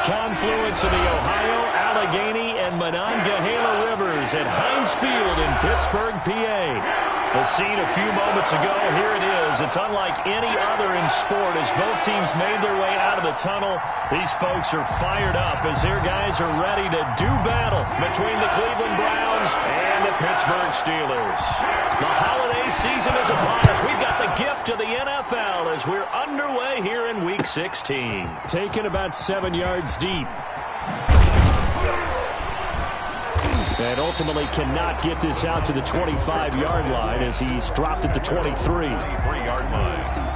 confluence of the Ohio, Allegheny, and Monongahela rivers at Heinz Field in Pittsburgh, PA. The scene a few moments ago, here it is. It's unlike any other in sport as both teams made their way out of the tunnel. These folks are fired up as their guys are ready to do battle between the Cleveland Browns and the Pittsburgh Steelers. The holiday season is upon us. We've got the gift of the NFL as we're underway here in Week 16. Taken about 7 yards deep. And ultimately cannot get this out to the 25-yard line as he's dropped at the 23-yard line.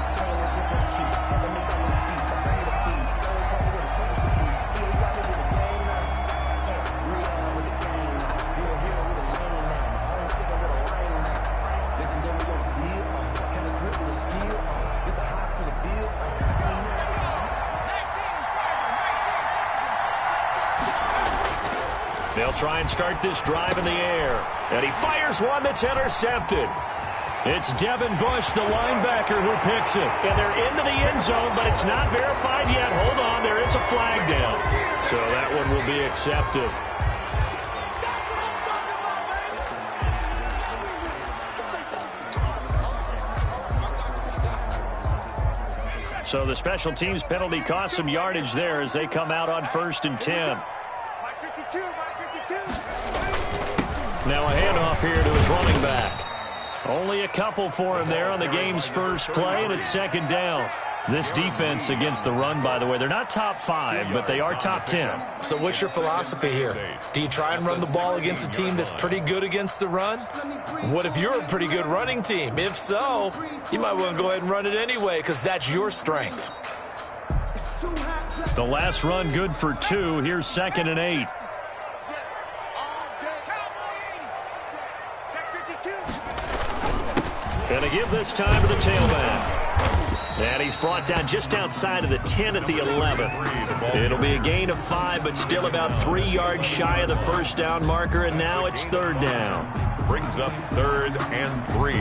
They'll try and start this drive in the air. And he fires one that's intercepted. It's Devin Bush, the linebacker, who picks it. And they're into the end zone, but it's not verified yet. Hold on, there is a flag down. So that one will be accepted. So the special teams penalty cost some yardage there as they come out on 1st and 10. Now a handoff here to his running back. Only a couple for him there on the game's first play, and it's 2nd down. This defense against the run, by the way, they're not top 5, but they are top 10. So what's your philosophy here? Do you try and run the ball against a team that's pretty good against the run? What if you're a pretty good running team? If so, you might want to go ahead and run it anyway because that's your strength. The last run good for 2. Here's 2nd and 8. And to give this time to the tailback. And he's brought down just outside of the 10 at the 11. It'll be a gain of 5, but still about 3 yards shy of the 1st down marker, and now it's 3rd down. Brings up 3rd and 3.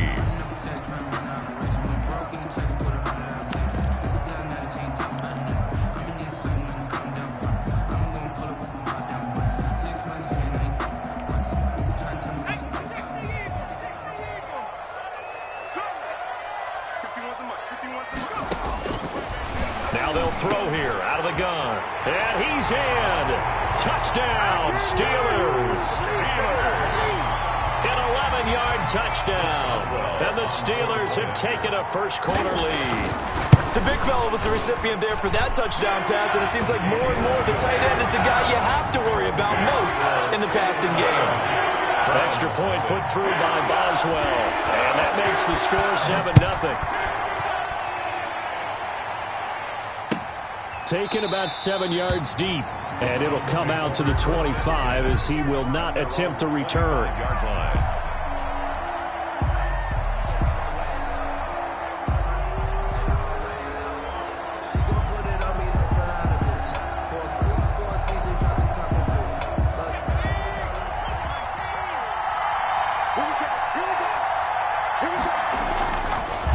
Now they'll throw here out of the gun. And he's in. Touchdown, Steelers. An 11-yard touchdown. And the Steelers have taken a first-quarter lead. The big fella was the recipient there for that touchdown pass, and it seems like more and more the tight end is the guy you have to worry about most in the passing game. Extra point put through by Boswell. And that makes the score 7-0. Taken about 7 yards deep, and it'll come out to the 25 as he will not attempt to return.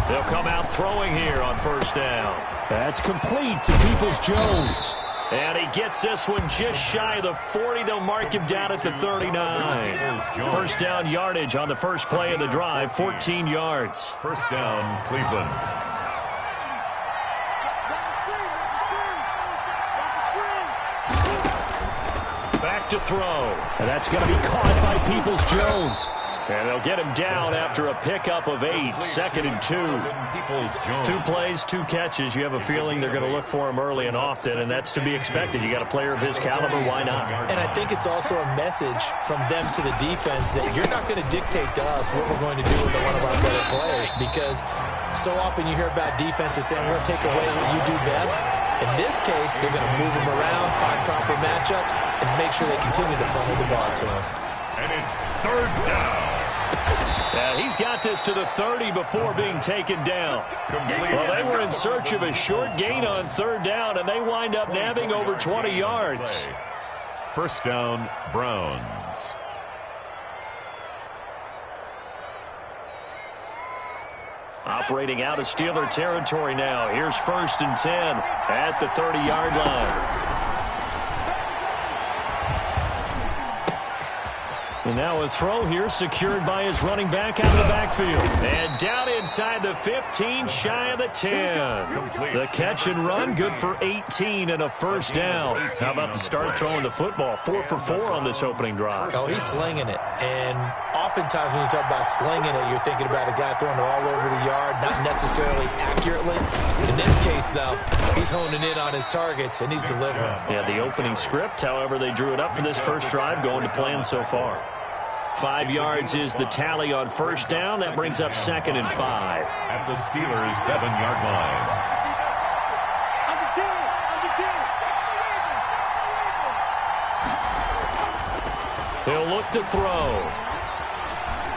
They'll come out throwing here on 1st down. That's complete to Peoples-Jones. And he gets this one just shy of the 40. They'll mark him down at the 39. 1st down yardage on the first play of the drive, 14 yards. 1st down, Cleveland. Back to throw. And that's going to be caught by Peoples-Jones. And they'll get him down after a pickup of 8. 2nd and 2. 2 plays, 2 catches. You have a feeling they're going to look for him early and often, and that's to be expected. You got a player of his caliber, why not? And I think it's also a message from them to the defense that you're not going to dictate to us what we're going to do with one of our better players, because so often you hear about defenses saying we're going to take away what you do best. In this case, they're going to move him around, find proper matchups, and make sure they continue to funnel the ball to him. And it's 3rd down. Yeah, he's got this to the 30 before being taken down. Well, they were in search of a short gain on 3rd down, and they wind up nabbing over 20 yards. 1st down, Browns. Operating out of Steeler territory now. Here's 1st and 10 at the 30-yard line. And now a throw here secured by his running back out of the backfield. And down inside the 15, shy of the 10. The catch and run, good for 18 and a first down. How about the start throwing the football? 4 for 4 on this opening drive. Oh, he's slinging it. And oftentimes when you talk about slinging it, you're thinking about a guy throwing it all over the yard, not necessarily accurately. In this case, though, he's honing in on his targets, and he's delivering. Yeah, the opening script, however, they drew it up for this first drive, going to plan so far. 5 yards is the tally on first down. That brings up 2nd and 5. At the Steelers' 7-yard line. He'll look to throw.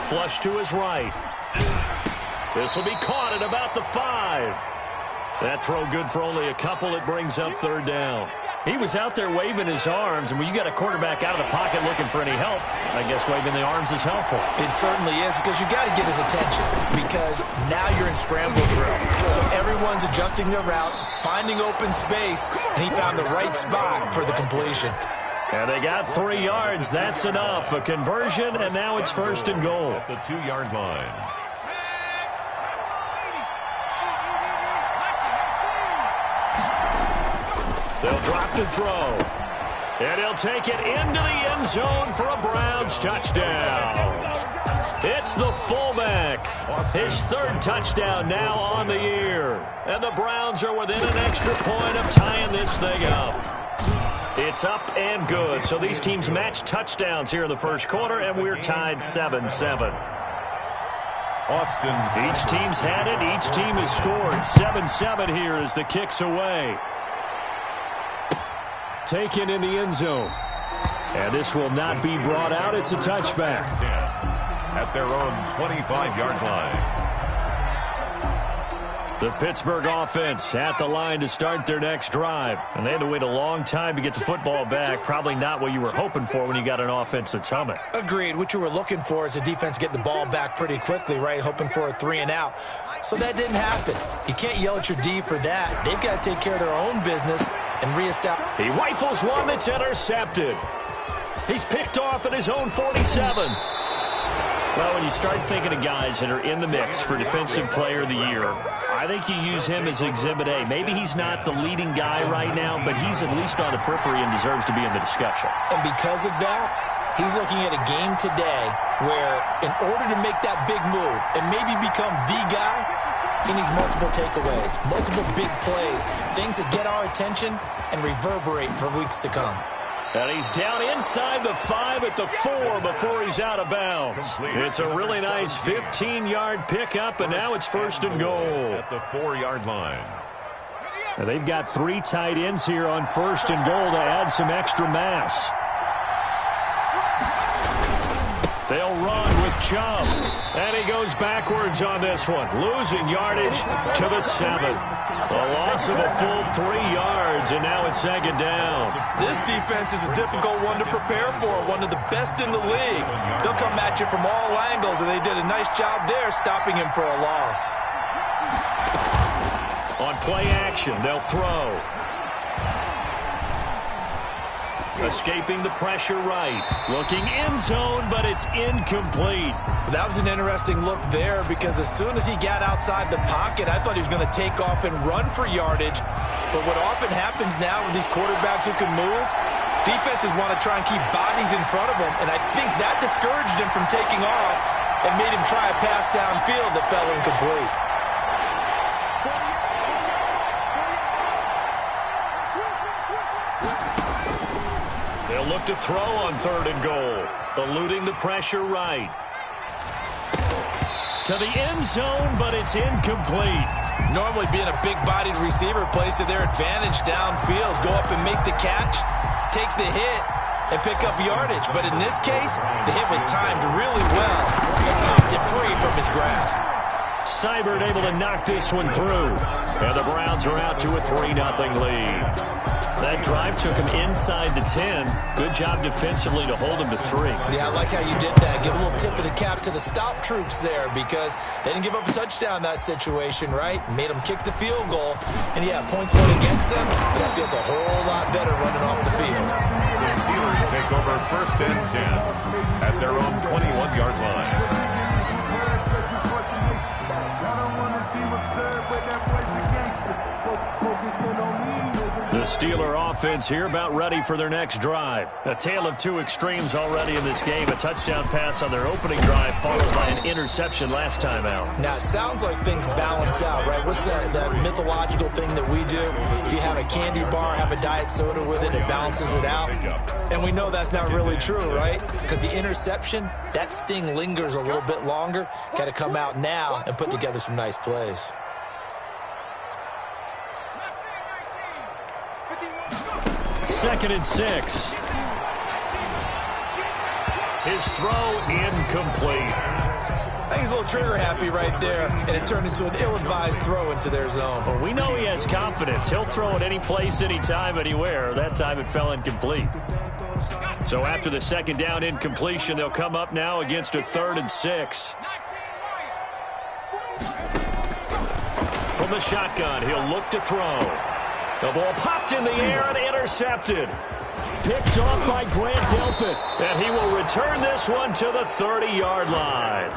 Flush to his right. This will be caught at about the 5. That throw good for only a couple. It brings up 3rd down. He was out there waving his arms, and when you got a quarterback out of the pocket looking for any help, I guess waving the arms is helpful. It certainly is, because you got to get his attention, because now you're in scramble drill. So everyone's adjusting their routes, finding open space, and he found the right spot for the completion. And they got 3 yards. That's enough. A conversion, and now it's 1st and goal. At the 2-yard line. They'll drop to throw. And he'll take it into the end zone for a Browns touchdown. It's the fullback. His 3rd touchdown now on the year. And the Browns are within an extra point of tying this thing up. It's up and good. So these teams match touchdowns here in the first quarter, and we're tied 7-7. Each team's had it. Each team has scored. 7-7 here as the kick's away. Taken in the end zone. And this will not be brought out. It's a touchback. At their own 25-yard line. The Pittsburgh offense at the line to start their next drive. And they had to wait a long time to get the football back. Probably not what you were hoping for when you got an offense that's humming. Agreed. What you were looking for is the defense getting the ball back pretty quickly, right? Hoping for a 3 and out. So that didn't happen. You can't yell at your D for that. They've got to take care of their own business and reestablish. He rifles one that's intercepted. He's picked off at his own 47. Well, when you start thinking of guys that are in the mix for Defensive Player of the Year, I think you use him as Exhibit A. Maybe he's not the leading guy right now, but he's at least on the periphery and deserves to be in the discussion. And because of that, he's looking at a game today where in order to make that big move and maybe become the guy, he needs multiple takeaways, multiple big plays, things that get our attention and reverberate for weeks to come. And he's down inside the 5 at the 4 before he's out of bounds. It's a really nice 15-yard pickup, and now it's 1st and goal. At the 4-yard line. And they've got 3 tight ends here on 1st and goal to add some extra mass. They'll run with Chubb. And he goes backwards on this one, losing yardage to the 7. A loss of a full 3 yards, and now it's 2nd down. This defense is a difficult one to prepare for, one of the best in the league. They'll come at you from all angles, and they did a nice job there stopping him for a loss. On play action, they'll throw. Escaping the pressure right. Looking end zone, but it's incomplete. That was an interesting look there because as soon as he got outside the pocket, I thought he was going to take off and run for yardage. But what often happens now with these quarterbacks who can move, defenses want to try and keep bodies in front of them, and I think that discouraged him from taking off and made him try a pass downfield that fell incomplete. They'll look to throw on 3rd and goal. Eluding the pressure right. To the end zone, but it's incomplete. Normally being a big-bodied receiver plays to their advantage downfield. Go up and make the catch, take the hit, and pick up yardage. But in this case, the hit was timed really well and popped it free from his grasp. Seibert able to knock this one through. And the Browns are out to a 3-0 lead. That drive took him inside the 10. Good job defensively to hold him to 3. Yeah, I like how you did that. Give a little tip of the cap to the stop troops there because they didn't give up a touchdown in that situation, right? Made them kick the field goal. And, yeah, points went against them, but that feels a whole lot better running off the field. The Steelers Steelers take over 1st and 10 at their own 21-yard line. The Steeler offense here about ready for their next drive. A tale of two extremes already in this game. A touchdown pass on their opening drive followed by an interception last time out. Now, it sounds like things balance out, right? What's that mythological thing that we do? If you have a candy bar, have a diet soda with it, it balances it out. And we know that's not really true, right? Because the interception, that sting lingers a little bit longer. Got to come out now and put together some nice plays. Second and 6. His throw incomplete. I think he's a little trigger happy right there, and it turned into an ill-advised throw into their zone. Well, we know he has confidence. He'll throw it any place, anytime, anywhere. That time it fell incomplete. So after the second down incompletion, they'll come up now against a 3rd and 6. From the shotgun, he'll look to throw. The ball popped in the air and intercepted. Picked off by Grant Delpit. And he will return this one to the 30-yard line.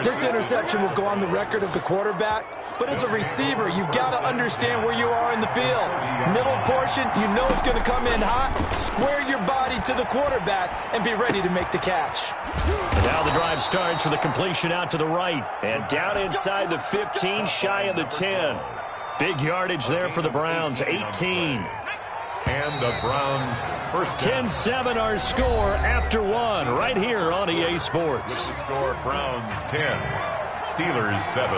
This interception will go on the record of the quarterback, but as a receiver, you've got to understand where you are in the field. Middle portion, you know it's going to come in hot. Square your body to the quarterback and be ready to make the catch. Now the drive starts with a completion out to the right. And down inside the 15, shy of the 10. Big yardage there for the Browns, 18. And the Browns first down. 10-7 our score after one right here on EA Sports. The score, Browns 10, Steelers 7.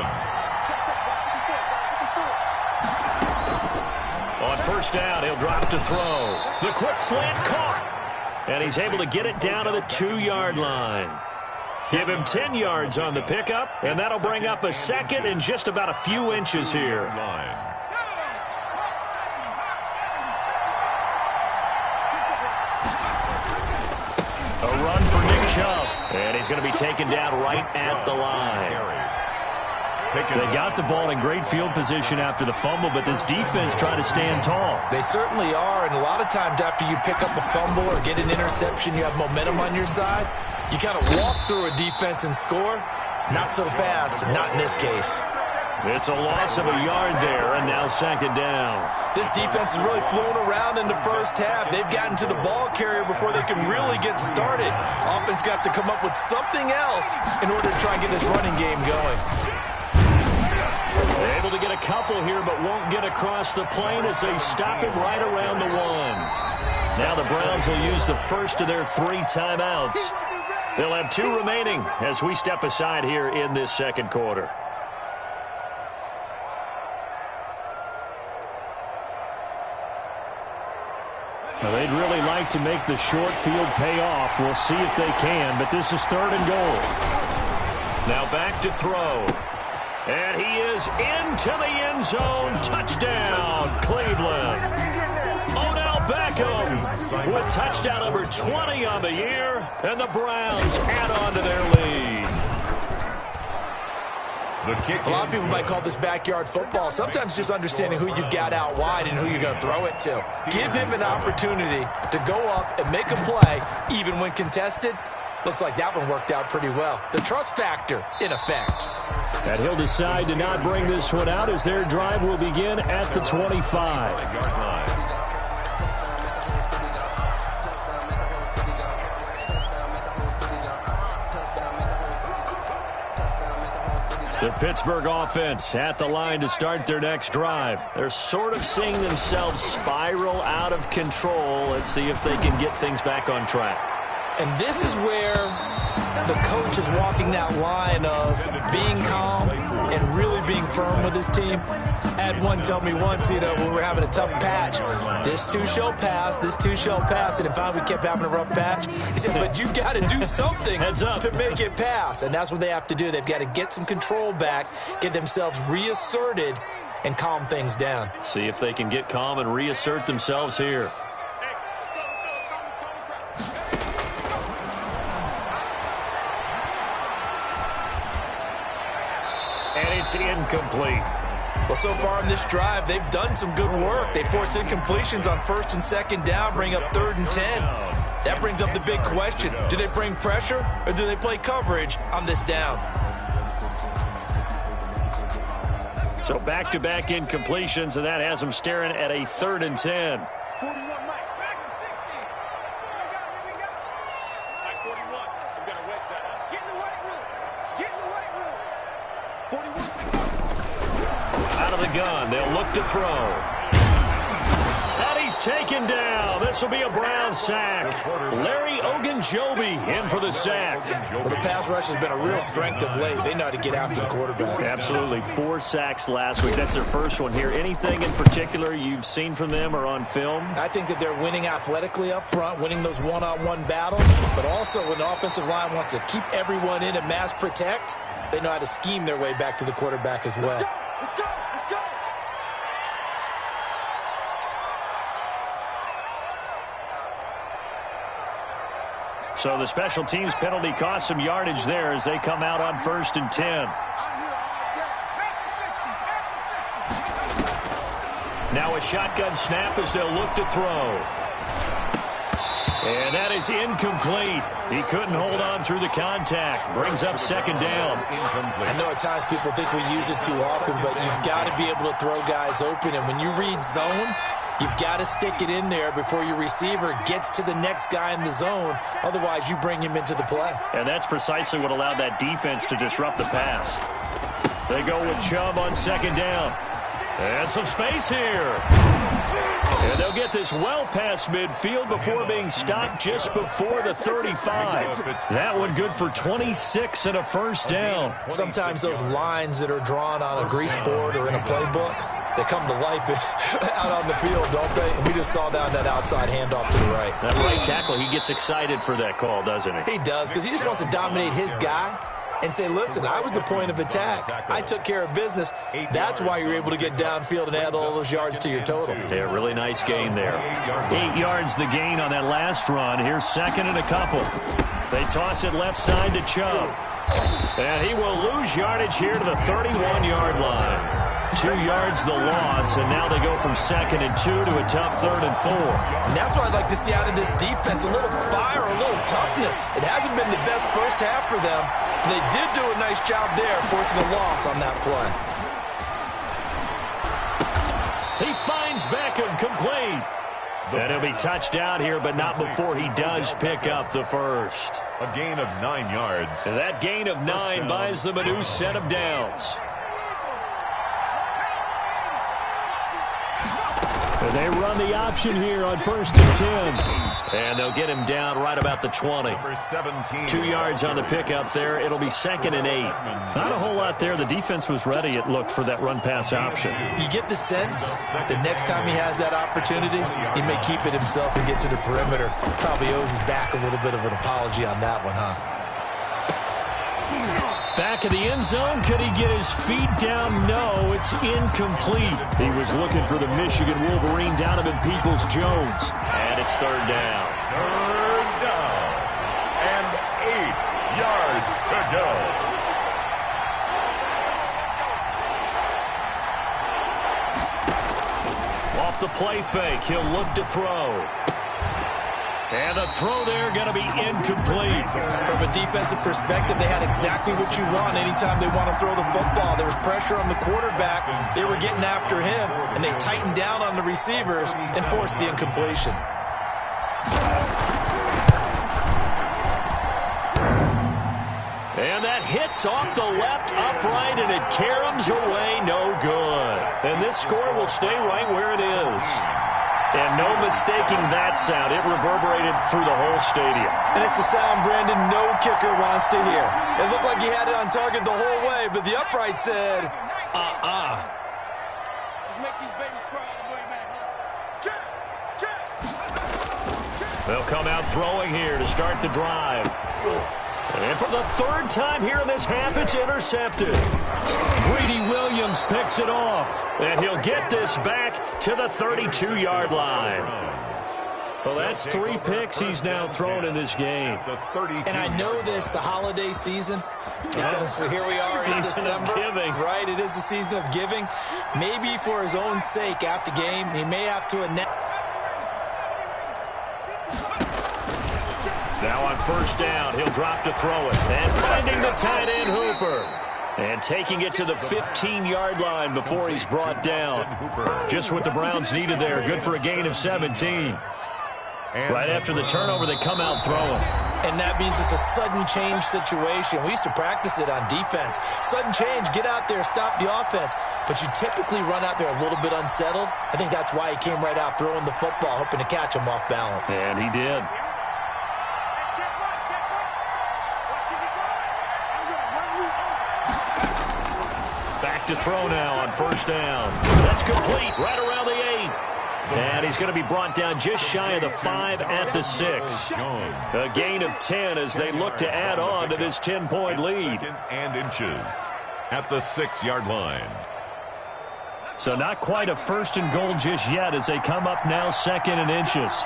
On first down, he'll drop to throw. The quick slant caught. And he's able to get it down to the 2-yard line. Give him 10 yards on the pickup, and that'll bring up a second and just about a few inches here. A run for Nick Chubb, and he's going to be taken down right at the line. They got the ball in great field position after the fumble, but this defense tried to stand tall. They certainly are, and a lot of times after you pick up a fumble or get an interception, you have momentum on your side. You kind of walk through a defense and score. Not so fast, not in this case. It's a loss of a yard there, and now second down. This defense has really flown around in the first half. They've gotten to the ball carrier before they can really get started. Offense got to come up with something else in order to try and get this running game going. They're able to get a couple here, but won't get across the plane as they stop him right around the 1. Now the Browns will use the first of their 3 timeouts. They'll have 2 remaining as we step aside here in this second quarter. Well, they'd really like to make the short field pay off. We'll see if they can, but this is 3rd and goal. Now back to throw. And he is into the end zone. Touchdown, Cleveland. Odell Beckham with touchdown number 20 on the year, and the Browns add on to their lead. A lot of people might call this backyard football. Sometimes just understanding who you've got out wide and who you're going to throw it to. Give him an opportunity to go up and make a play, even when contested. Looks like that one worked out pretty well. The trust factor in effect. And he'll decide to not bring this one out as their drive will begin at the 25. The Pittsburgh offense at the line to start their next drive. They're sort of seeing themselves spiral out of control. Let's see if they can get things back on track. And this is where the coach is walking that line of being calm and really being firm with his team. I had one tell me once, when we were having a tough patch, this too shall pass, this too shall pass. And finally we kept having a rough patch. He said, but you got to do something to make it pass. And that's what they have to do. They've got to get some control back, get themselves reasserted, and calm things down. See if they can get calm and reassert themselves here. And it's incomplete. Well, so far in this drive, they've done some good work. They forced incompletions on 1st and 2nd down, bring up 3rd and 10. That brings up the big question. Do they bring pressure or do they play coverage on this down? So back-to-back incompletions, and that has them staring at a 3rd and 10. 41, Mike. Back him 60. Here we go. Mike 41. We've got to wedge that out. Get in the weight room. Get in the weight room. 41. Out of the gun. They'll look to throw. And he's taken down. This will be a Brown sack. Larry Ogunjobi in for the sack. Well, the pass rush has been a real strength of late. They know how to get after the quarterback. Absolutely. 4 sacks last week. That's their first one here. Anything in particular you've seen from them or on film? I think that they're winning athletically up front, winning those one-on-one battles, but also when the offensive line wants to keep everyone in and mass protect, they know how to scheme their way back to the quarterback as well. Let's go. Let's go. So the special teams penalty cost some yardage there as they come out on 1st and 10. Now a shotgun snap as they'll look to throw. And that is incomplete. He couldn't hold on through the contact. Brings up 2nd down. I know at times people think we use it too often, but you've got to be able to throw guys open. And when you read zone, you've got to stick it in there before your receiver gets to the next guy in the zone. Otherwise, you bring him into the play. And that's precisely what allowed that defense to disrupt the pass. They go with Chubb on 2nd down. And some space here. And they'll get this well past midfield before being stopped just before the 35. That one good for 26 and a 1st down. Sometimes those lines that are drawn on a grease board or in a playbook, they come to life out on the field, don't they? And we just saw down that outside handoff to the right. That right tackle, he gets excited for that call, doesn't he? He does, because he just wants to dominate his guy and say, listen, I was the point of attack. I took care of business. That's why you're able to get downfield and add all those yards to your total. Yeah, really nice gain there. 8 yards the gain on that last run. Here's 2nd and a couple. They toss it left side to Chubb. And he will lose yardage here to the 31-yard line. 2 yards the loss, and now they go from 2nd and 2 to a tough 3rd and 4. And that's what I'd like to see out of this defense, a little fire, a little toughness. It hasn't been the best first half for them. They did do a nice job there, forcing a loss on that play. He finds Beckham complete. And he'll be touched out here, but not before he does pick up the first. A gain of 9 yards. And that gain of 9 buys them a new set of downs. And they run the option here on 1st and 10. And they'll get him down right about the 20. 2 yards on the pickup there. It'll be 2nd and 8. Not a whole lot there. The defense was ready, it looked, for that run-pass option. You get the sense that next time he has that opportunity, he may keep it himself and get to the perimeter. Probably owes his back a little bit of an apology on that one, huh? Back of the end zone. Could he get his feet down? No, it's incomplete. He was looking for the Michigan Wolverine, Donovan Peoples-Jones. And it's 3rd down. 3rd down. And 8 yards to go. Off the play fake, he'll look to throw. And the throw there going to be incomplete. From a defensive perspective, they had exactly what you want anytime they want to throw the football. There was pressure on the quarterback. They were getting after him, and they tightened down on the receivers and forced the incompletion. And that hits off the left upright, and it caroms away, no good. And this score will stay right where it is. And no mistaking that sound. It reverberated through the whole stadium. And it's the sound Brandon no kicker wants to hear. It looked like he had it on target the whole way, but the upright said, Just make these babies cry all the way back home. Check. They'll come out throwing here to start the drive. And for the 3rd time here in this half, it's intercepted. Greedy Williams picks it off. And he'll get this back to the 32-yard line. Well, that's 3 picks he's now thrown in this game. And I know this, the holiday season, because here we are in December. Right, it is the season of giving. Maybe for his own sake after game, he may have to announce. Now on first down, he'll drop to throw it. And finding the tight end Hooper. And taking it to the 15-yard line before he's brought down. Just what the Browns needed there. Good for a gain of 17. Right after the turnover, they come out throwing. And that means it's a sudden change situation. We used to practice it on defense. Sudden change, get out there, stop the offense. But you typically run out there a little bit unsettled. I think that's why he came right out throwing the football, hoping to catch him off balance. And he did. Back to throw now on first down. That's complete right around the 8. And he's going to be brought down just shy of the 5 at the 6. A gain of 10 as they look to add on to this 10-point lead. And inches at the 6-yard line. So not quite a first and goal just yet as they come up now 2nd and inches.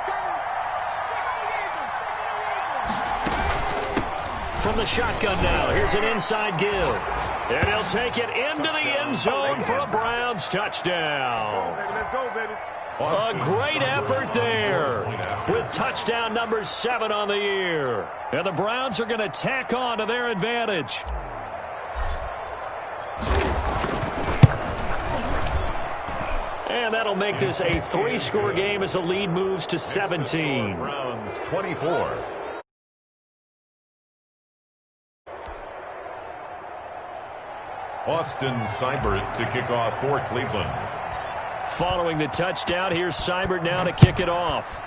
From the shotgun now, here's an inside give. And he'll take it into the end zone for a Browns touchdown. A great effort there with touchdown number 7 on the year. And the Browns are going to tack on to their advantage. And that'll make this a 3-score game as the lead moves to 17. Browns 24. Austin Seibert to kick off for Cleveland. Following the touchdown, here's Seibert now to kick it off.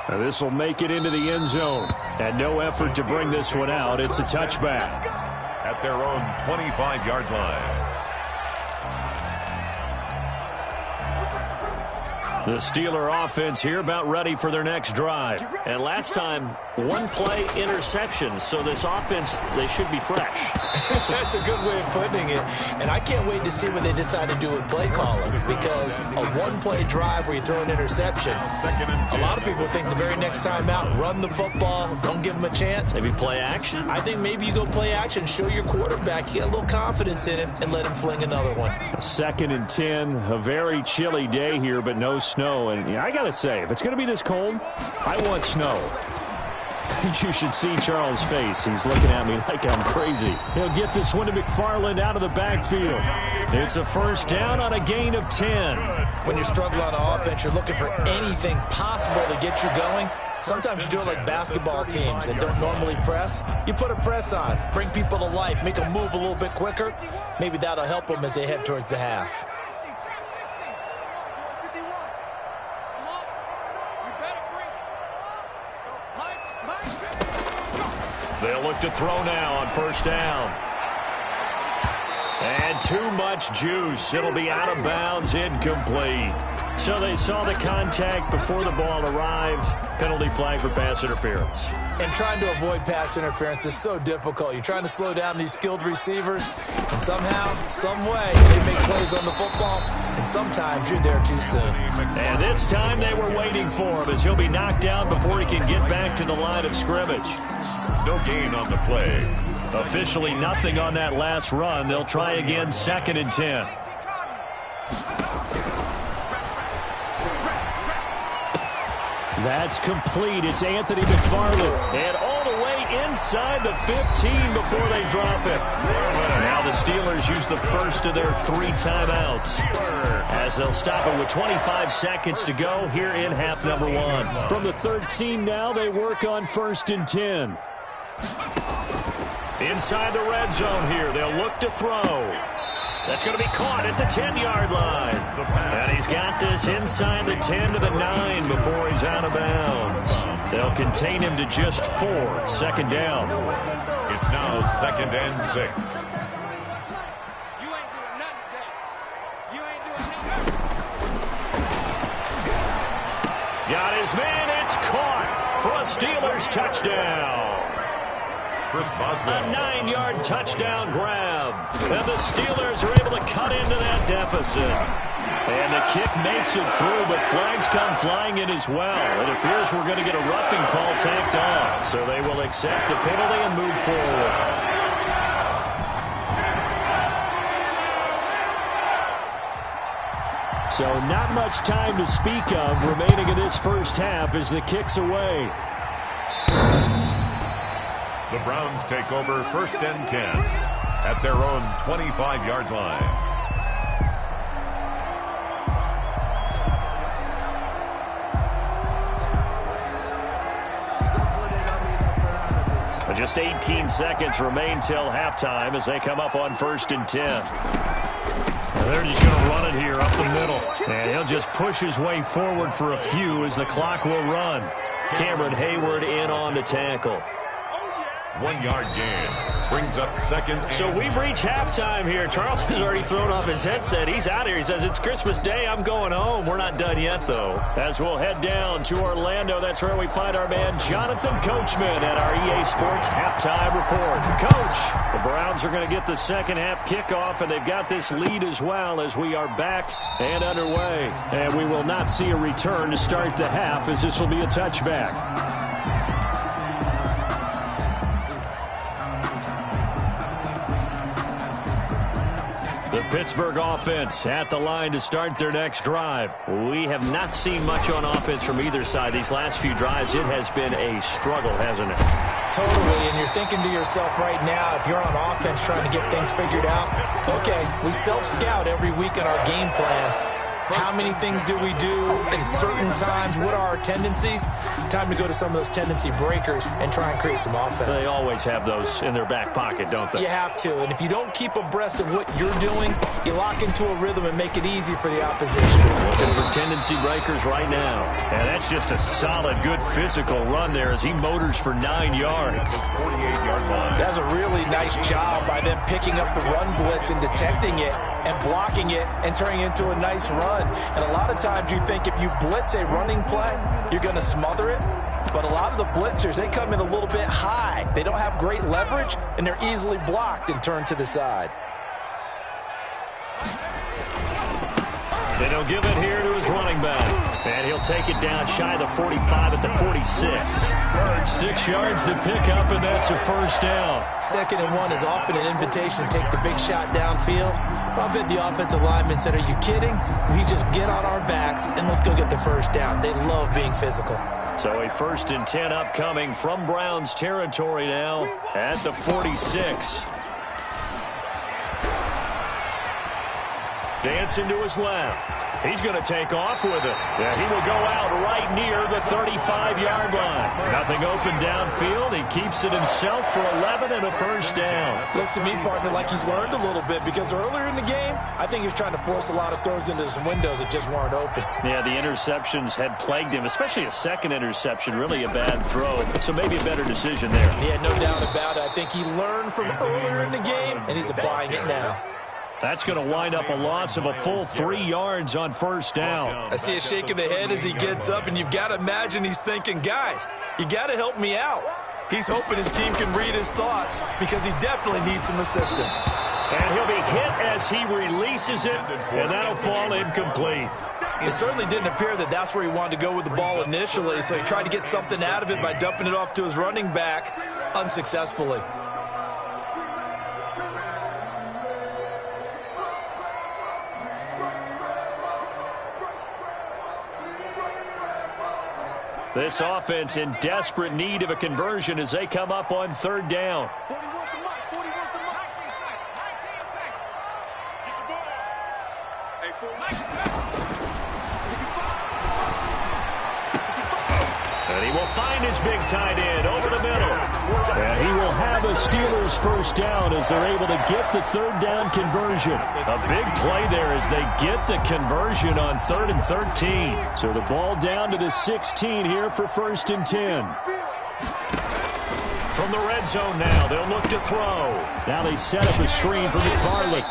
This will make it into the end zone. And no effort to bring this one out. It's a touchback. At their own 25-yard line. The Steeler offense here about ready for their next drive. And last time, 1-play interception. So this offense, they should be fresh. That's a good way of putting it. And I can't wait to see what they decide to do with play calling. Because a 1-play drive where you throw an interception, a lot of people think the very next time out, run the football, don't give them a chance. Maybe play action? I think maybe you go play action, show your quarterback, you get a little confidence in him, and let him fling another one. 2nd and 10, a very chilly day here, but no snow. And I got to say, if it's going to be this cold, I want snow. You should see Charles' face. He's looking at me like I'm crazy. He'll get this one to McFarland out of the backfield. It's a first down on a gain of 10. When you're struggling on offense, you're looking for anything possible to get you going. Sometimes you do it like basketball teams that don't normally press. You put a press on, bring people to life, make them move a little bit quicker. Maybe that'll help them as they head towards the half. They'll look to throw now on first down. And too much juice. It'll be out of bounds, incomplete. So they saw the contact before the ball arrived. Penalty flag for pass interference. And trying to avoid pass interference is so difficult. You're trying to slow down these skilled receivers, and somehow, some way, they make plays on the football, and sometimes you're there too soon. And this time they were waiting for him as he'll be knocked down before he can get back to the line of scrimmage. No gain on the play. Officially nothing on that last run. They'll try again 2nd and 10. That's complete. It's Anthony McFarland. And all the way inside the 15 before they drop it. Now the Steelers use the first of their 3 timeouts as they'll stop it with 25 seconds to go here in half number 1. From the 13 now, they work on 1st and 10. Inside the red zone here. They'll look to throw. That's going to be caught at the 10-yard line. And he's got this inside the 10 to the 9 before he's out of bounds. They'll contain him to just 4. 2nd down. It's now 2nd and 6. You ain't doing nothing today. You ain't doing nothing. Got his man. It's caught for a Steelers touchdown. Chris Boswell. A 9-yard touchdown grab. And the Steelers are able to cut into that deficit. And the kick makes it through, but flags come flying in as well. It appears we're going to get a roughing call tacked on. So they will accept the penalty and move forward. So not much time to speak of remaining in this first half as the kick's away. The Browns take over 1st and 10 at their own 25-yard line. Just 18 seconds remain till halftime as they come up on 1st and 10. They're just going to run it here up the middle. And he'll just push his way forward for a few as the clock will run. Cameron Hayward in on the tackle. 1-yard gain brings up 2nd and... So we've reached halftime here. Charles has already thrown off his headset. He's out here. He says, it's Christmas Day. I'm going home. We're not done yet, though. As we'll head down to Orlando, that's where we find our man Jonathan Coachman at our EA Sports Halftime Report. Coach, the Browns are going to get the second half kickoff, and they've got this lead as well as we are back and underway. And we will not see a return to start the half as this will be a touchback. The Pittsburgh offense at the line to start their next drive. We have not seen much on offense from either side. These last few drives, it has been a struggle, hasn't it? Totally, and you're thinking to yourself right now, if you're on offense trying to get things figured out, okay, we self-scout every week in our game plan. How many things do we do at certain times? What are our tendencies? Time to go to some of those tendency breakers and try and create some offense. They always have those in their back pocket, don't they? You have to, and if you don't keep abreast of what you're doing, you lock into a rhythm and make it easy for the opposition. Looking for tendency breakers right now. And that's just a solid, good physical run there as he motors for 9 yards. 48-yard line. That's a really nice job by them picking up the run blitz and detecting it and blocking it and turning it into a nice run. And a lot of times you think if you blitz a running play, you're going to smother it. But a lot of the blitzers, they come in a little bit high. They don't have great leverage, and they're easily blocked and turned to the side. Then he'll give it here to his running back. And he'll take it down shy of the 45 at the 46. 6 yards to pick up, and that's a first down. 2nd and 1 is often an invitation to take the big shot downfield. I bet the offensive lineman said, are you kidding? We just get on our backs, and let's go get the first down. They love being physical. So a 1st and 10 upcoming from Browns territory now at the 46. Dancing to his left. He's going to take off with it. Yeah, he will go out right near the 35-yard line. Nothing open downfield. He keeps it himself for 11 and a first down. Looks to me, partner, like he's learned a little bit because earlier in the game, I think he was trying to force a lot of throws into some windows that just weren't open. Yeah, the interceptions had plagued him, especially a second interception, really a bad throw. So maybe a better decision there. Yeah, no doubt about it. I think he learned from earlier in the game, and he's applying it now. That's going to wind up a loss of a full 3 yards on first down. I see a shake of the head as he gets up, and you've got to imagine he's thinking, guys, you got to help me out. He's hoping his team can read his thoughts because he definitely needs some assistance. And he'll be hit as he releases it, and that'll fall incomplete. It certainly didn't appear that that's where he wanted to go with the ball initially, so he tried to get something out of it by dumping it off to his running back unsuccessfully. This offense in desperate need of a conversion as they come up on 3rd down. And he will find his big tight end over the middle. And he will have a Steelers first down as they're able to get the 3rd down conversion. A big play there as they get the conversion on 3rd and 13. So the ball down to the 16 here for 1st and 10. From the red zone now, they'll look to throw. Now they set up a screen for McFarland.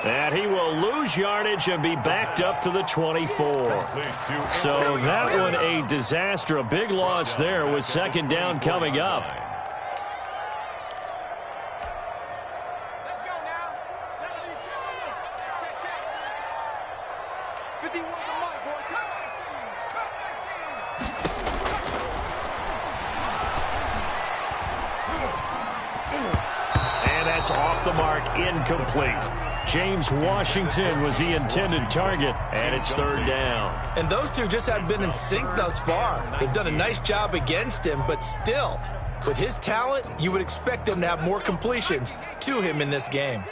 And he will lose yardage and be backed up to the 24. So that one a disaster. A big loss there with 2nd down coming up. off the mark, incomplete. James Washington was the intended target, and it's third down. And those two just haven't been in sync thus far. They've done a nice job against him, but still, with his talent, you would expect them to have more completions to him in this game.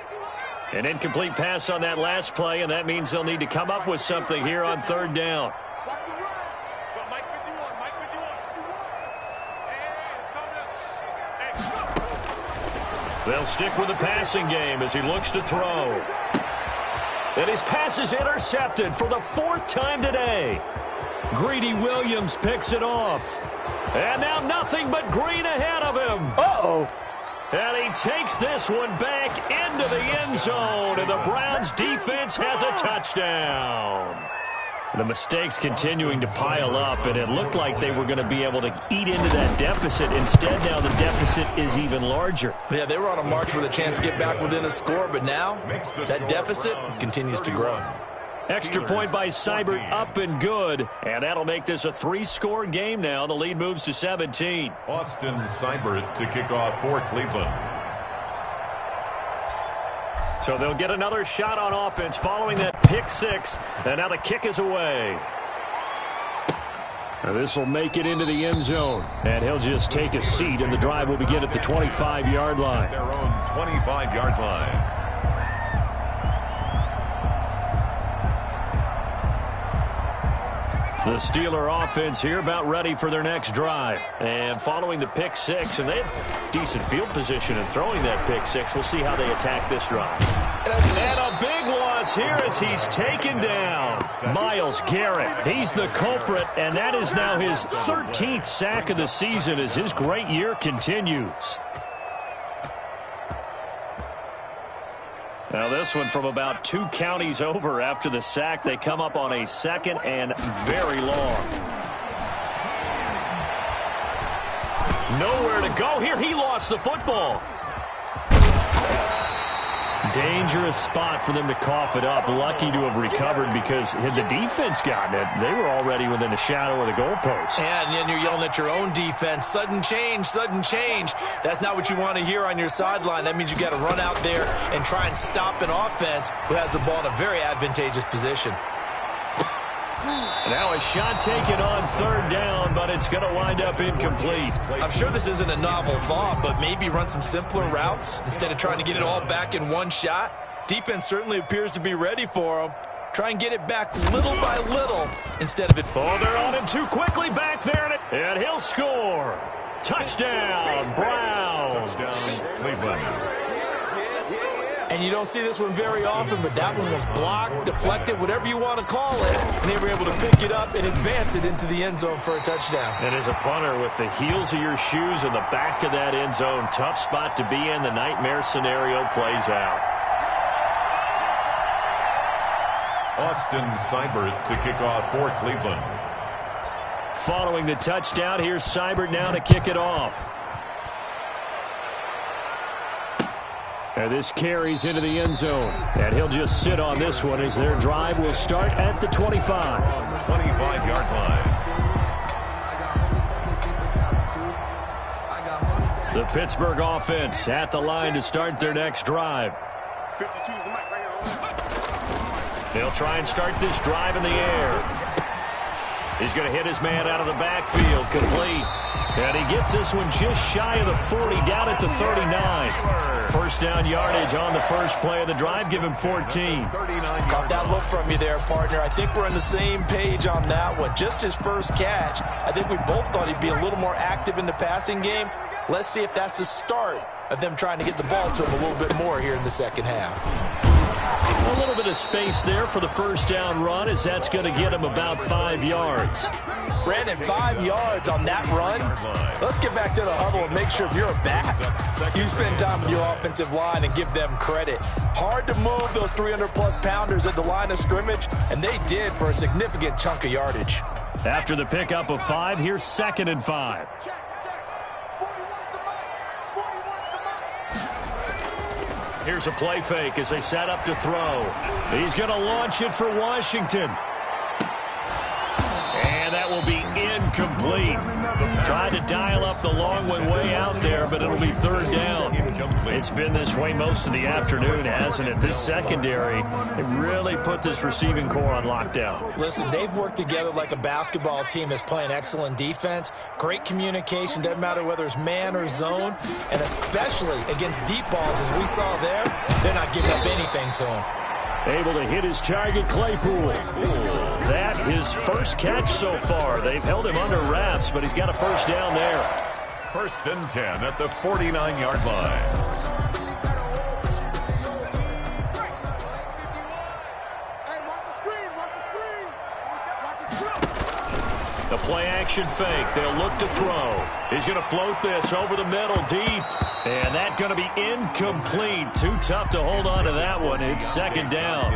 An incomplete pass on that last play, and that means they'll need to come up with something here on third down. They'll stick with the passing game as he looks to throw. And his pass is intercepted for the fourth time today. Greedy Williams picks it off. And now nothing but green ahead of him. Uh-oh. And he takes this one back into the end zone, and the Browns defense has a touchdown. The mistakes continuing to pile up, and it looked like they were going to be able to eat into that deficit. Instead, now the deficit is even larger. Yeah, they were on a march with a chance to get back within a score, but now that deficit continues to grow. Extra point by Seibert, up and good, and that'll make this a 3-score game now. The lead moves to 17. Austin Seibert to kick off for Cleveland. So they'll get another shot on offense following that pick six, and now the kick is away. This will make it into the end zone, and he'll just take a seat, and the drive will begin at the 25-yard line. Their own 25-yard line. The Steeler offense here about ready for their next drive. And following the pick six, and they have decent field position in throwing that pick six. We'll see how they attack this drive. And a big loss here as he's taken down. Myles Garrett, he's the culprit, and that is now his 13th sack of the season as his great year continues. Now this one from about 2 counties over after the sack. They come up on a second and very long. Nowhere to go here. He lost the football. Dangerous spot for them to cough it up. Lucky to have recovered because had the defense gotten it, they were already within a shadow of the goalpost. And then you're yelling at your own defense. Sudden change, sudden change. That's not what you want to hear on your sideline. That means you got to run out there and try and stop an offense who has the ball in a very advantageous position. Now a shot taken on third down, but it's going to wind up incomplete. I'm sure this isn't a novel thought, but maybe run some simpler routes instead of trying to get it all back in one shot. Defense certainly appears to be ready for them. Try and get it back little by little instead of it. Oh, they're on him too quickly back there, and he'll score. Touchdown, Browns. Touchdown, Cleveland. And you don't see this one very often, but that one was blocked, deflected, whatever you want to call it. And they were able to pick it up and advance it into the end zone for a touchdown. And as a punter, with the heels of your shoes in the back of that end zone, tough spot to be in. The nightmare scenario plays out. Austin Seibert to kick off for Cleveland. Following the touchdown, here's Seibert now to kick it off. And this carries into the end zone. And he'll just sit on this one as their drive will start at the 25. 25-yard line. The Pittsburgh offense at the line to start their next drive. 52 is the mic right here. They'll try and start this drive in the air. He's going to hit his man out of the backfield, complete. And he gets this one just shy of the 40, down at the 39. First down yardage on the first play of the drive. Give him 14. Caught that look from you there, partner. I think we're on the same page on that one. Just his first catch. I think we both thought he'd be a little more active in the passing game. Let's see if that's the start of them trying to get the ball to him a little bit more here in the second half. A little bit of space there for the first down run, as that's going to get him about 5 yards. Brandon, 5 yards on that run. Let's get back to the huddle and make sure if you're a back, you spend time with your offensive line and give them credit. Hard to move those 300-plus pounders at the line of scrimmage, and they did for a significant chunk of yardage. After the pickup of 5, here's 2nd and 5. Here's a play fake as they set up to throw. He's going to launch it for Washington. And that will be incomplete. Tried to dial up the long one way out there, but it'll be third down. It's been this way most of the afternoon, hasn't it? This secondary, they really put this receiving core on lockdown. Listen, they've worked together like a basketball team that's playing excellent defense. Great communication, doesn't matter whether it's man or zone, and especially against deep balls, as we saw there, they're not giving up anything to him. Able to hit his target, Claypool. That his first catch so far. They've held him under wraps, but he's got a first down there. First and 10 at the 49-yard line. The play-action fake. They'll look to throw. He's going to float this over the middle deep. And that's going to be incomplete. Too tough to hold on to that one. It's second down.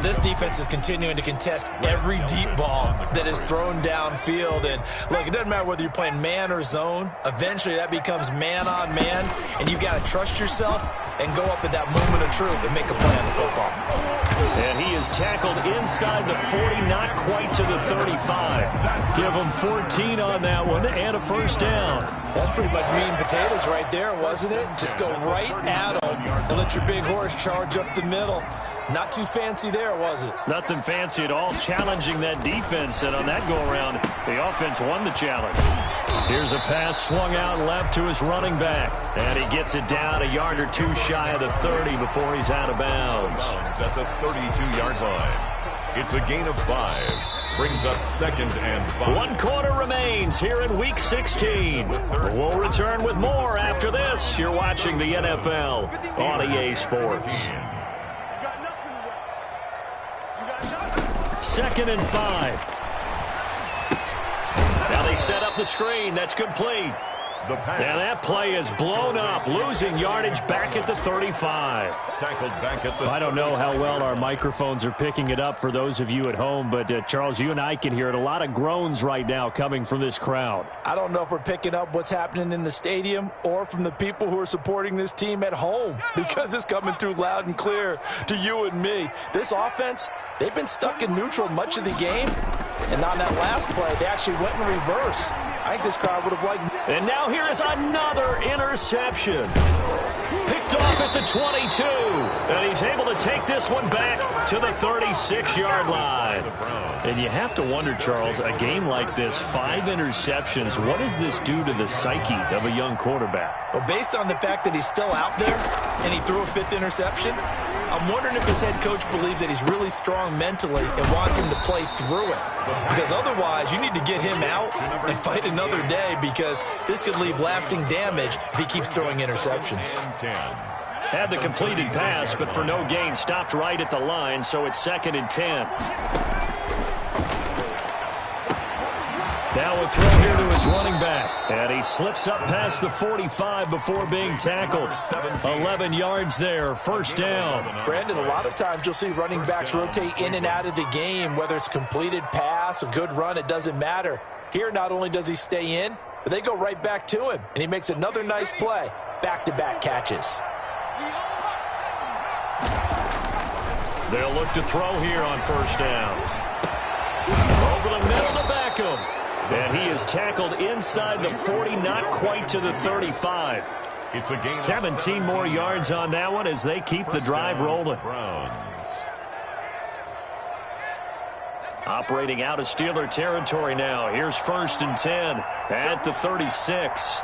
This defense is continuing to contest every deep ball that is thrown downfield. And, look, it doesn't matter whether you're playing man or zone. Eventually, that becomes man-on-man. And you've got to trust yourself and go up at that moment of truth and make a play on the football. And he is tackled inside the 40, not quite to the 35. Give him 14 on that one and a first down. That's pretty much meat and potatoes right there, wasn't it? Just go right at him and let your big horse charge up the middle. Not too fancy there, was it? Nothing fancy at all, challenging that defense. And on that go-around, the offense won the challenge. Here's a pass swung out left to his running back. And he gets it down a yard or two shy of the 30 before he's out of bounds. At the 32-yard line. It's a gain of 5. Brings up second and 5. 1 quarter remains here in Week 16. We'll return with more after this. You're watching the NFL on EA Sports. Second and 5. Now they set up the screen. That's complete. And that play is blown up, losing yardage back at the 35. Tackled back at the I don't know how well our microphones are picking it up for those of you at home, but Charles, you and I can hear it. A lot of groans right now coming from this crowd. I don't know if we're picking up what's happening in the stadium or from the people who are supporting this team at home, because it's coming through loud and clear to you and me. This offense, they've been stuck in neutral much of the game, and on that last play, they actually went in reverse. I think this crowd would have liked. And now here is another interception. Picked off at the 22. And he's able to take this one back to the 36-yard line. And you have to wonder, Charles, a game like this, 5 interceptions, what does this do to the psyche of a young quarterback? Well, based on the fact that he's still out there and he threw a 5th interception, I'm wondering if his head coach believes that he's really strong mentally and wants him to play through it. Because otherwise, you need to get him out and fight another day, because this could leave lasting damage if he keeps throwing interceptions. Had the completed pass, but for no gain, stopped right at the line, so it's second and 10. Now a throw here to his running back. And he slips up past the 45 before being tackled. 11 yards there, first down. Brandon, a lot of times you'll see running backs rotate in and out of the game, whether it's a completed pass, a good run, it doesn't matter. Here, not only does he stay in, but they go right back to him, and he makes another nice play. Back-to-back catches. They'll look to throw here on first down. Over the middle to Beckham. And he is tackled inside the 40, not quite to the 35. It's a gain 17 more yards on that one as they keep the drive rolling. Operating out of Steeler territory now. Here's first and 10 at the 36.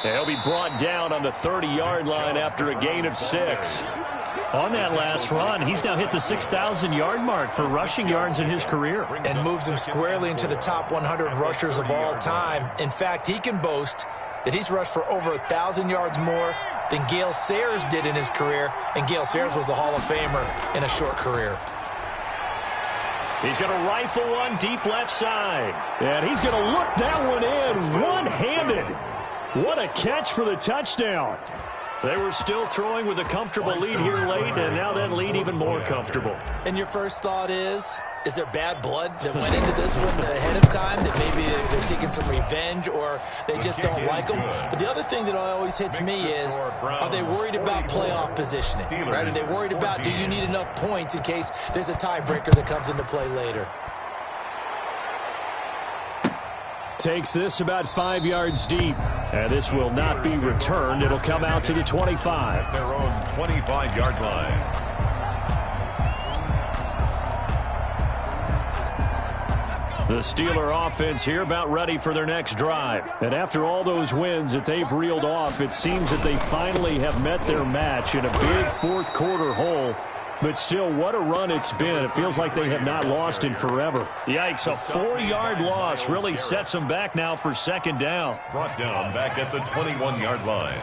He'll be brought down on the 30-yard line after a gain of 6. On that last run, he's now hit the 6,000-yard mark for rushing yards in his career. And moves him squarely into the top 100 rushers of all time. In fact, he can boast that he's rushed for over 1,000 yards more than Gale Sayers did in his career. And Gale Sayers was a Hall of Famer in a short career. He's going to rifle one deep left side. And he's going to look that one in one-handed. What a catch for the touchdown. They were still throwing with a comfortable lead here late, and now that lead even more comfortable. And your first thought is, Is there bad blood that went into this one ahead of time, that maybe they're seeking some revenge or they just don't like them? But the other thing that always hits me is, are they worried about playoff positioning? Right? Are they worried about, do you need enough points in case there's a tiebreaker that comes into play later? Takes this about 5 yards deep. And this will not be returned. It'll come out to the 25. Their own 25-yard line. The Steeler offense here about ready for their next drive. And after all those wins that they've reeled off, it seems that they finally have met their match in a big fourth-quarter hole. But still, what a run it's been. It feels like they have not lost in forever. Yikes, a 4-yard loss really sets them back now for second down. Brought down back at the 21-yard line.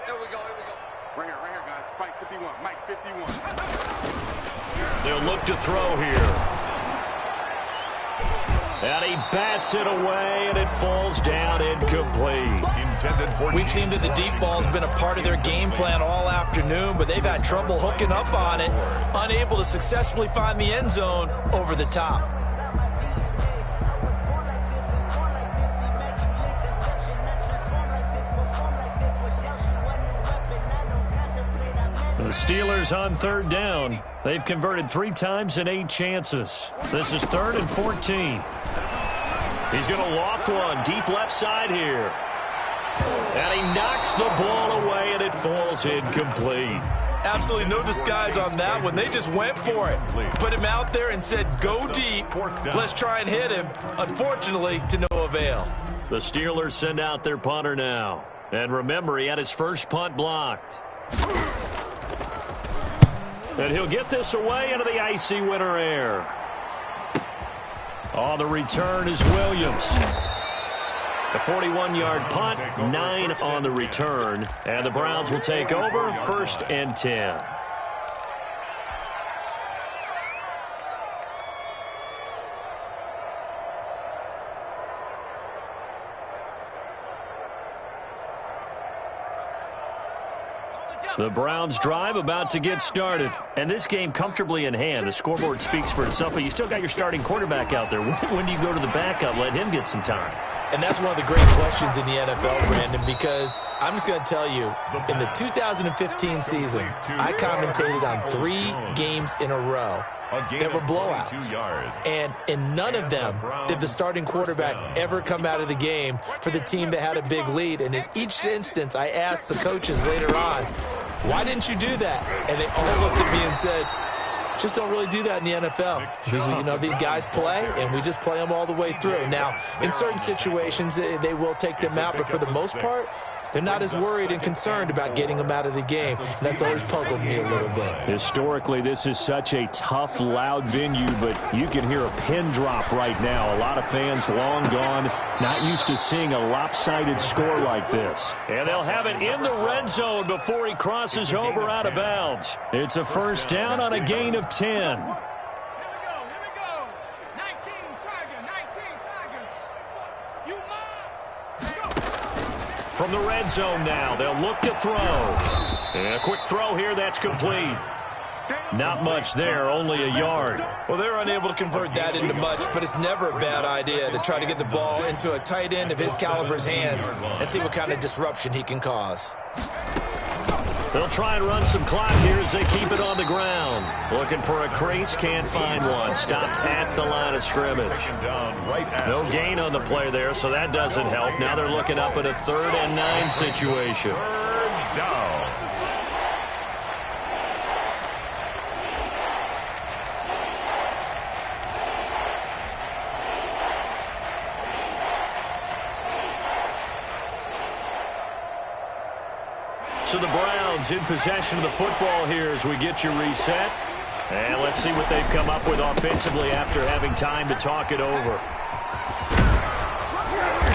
Here we go. Right here, guys. Fight 51. Mike 51. They'll look to throw here. And he bats it away, and it falls down incomplete. We've seen that the deep ball's been a part of their game plan all afternoon, but they've had trouble hooking up on it, unable to successfully find the end zone over the top. The Steelers on third down. They've converted 3 times in 8 chances. This is 3rd and 14. He's going to loft one deep left side here. And he knocks the ball away, and it falls incomplete. Absolutely no disguise on that one. They just went for it. Put him out there and said, go deep. Let's try and hit him. Unfortunately, to no avail. The Steelers send out their punter now. And remember, he had his first punt blocked. And he'll get this away into the icy winter air. On the return is Williams. A 41-yard punt, 9 on the return. And the Browns will take over, 1st and 10. The Browns drive about to get started. And this game comfortably in hand. The scoreboard speaks for itself, but you still got your starting quarterback out there. When do you go to the backup? Let him get some time. And that's one of the great questions in the NFL, Brandon, because I'm just going to tell you, in the 2015 season, I commentated on 3 games in a row. There were blowouts. And in none of them did the starting quarterback ever come out of the game for the team that had a big lead. And in each instance, I asked the coaches later on, why didn't you do that? And they all looked at me and said, just don't really do that in the NFL. You know, these guys play, and we just play them all the way through. Now, in certain situations, they will take them out, but for the most part, they're not as worried and concerned about getting them out of the game. And that's always puzzled me a little bit. Historically, this is such a tough, loud venue, but you can hear a pin drop right now. A lot of fans long gone, not used to seeing a lopsided score like this. And they'll have it in the red zone before he crosses over out of bounds. It's a first down on a gain of 10. Here we go. 19 Tiger. You From the red zone now, they'll look to throw. And a quick throw here, that's complete. Not much there, only a yard. Well, they're unable to convert that into much, but it's never a bad idea to try to get the ball into a tight end of his caliber's hands and see what kind of disruption he can cause. They'll try and run some clock here as they keep it on the ground. Looking for a crease, can't find one. Stopped at the line of scrimmage. No gain on the play there, so that doesn't help. Now they're looking up at a 3rd and 9 situation. Third down. So the Browns in possession of the football here as we get you reset. And let's see what they've come up with offensively after having time to talk it over.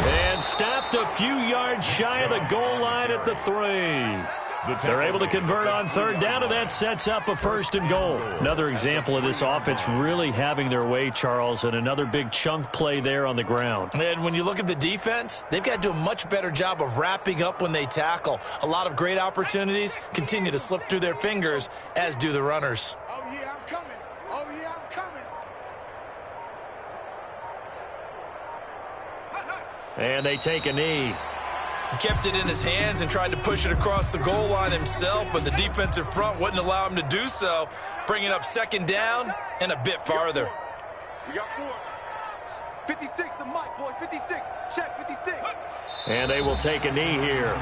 And stopped a few yards shy of the goal line at the 3. They're able to convert on 3rd down, and that sets up a 1st and goal. Another example of this offense really having their way, Charles, and another big chunk play there on the ground. And when you look at the defense, they've got to do a much better job of wrapping up when they tackle. A lot of great opportunities continue to slip through their fingers, as do the runners. Oh, yeah, I'm coming. Oh, yeah. And they take a knee. He kept it in his hands and tried to push it across the goal line himself, but the defensive front wouldn't allow him to do so, bringing up second down and a bit farther. We got 4. 56 to Mike, boys. 56. Check 56. And they will take a knee here.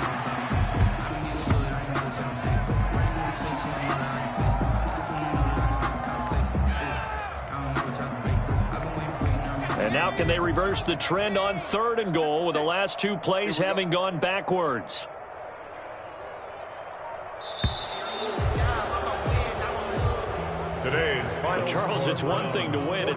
And now can they reverse the trend on 3rd and goal with the last 2 plays having gone backwards? Today's final Charles, it's one thing to win.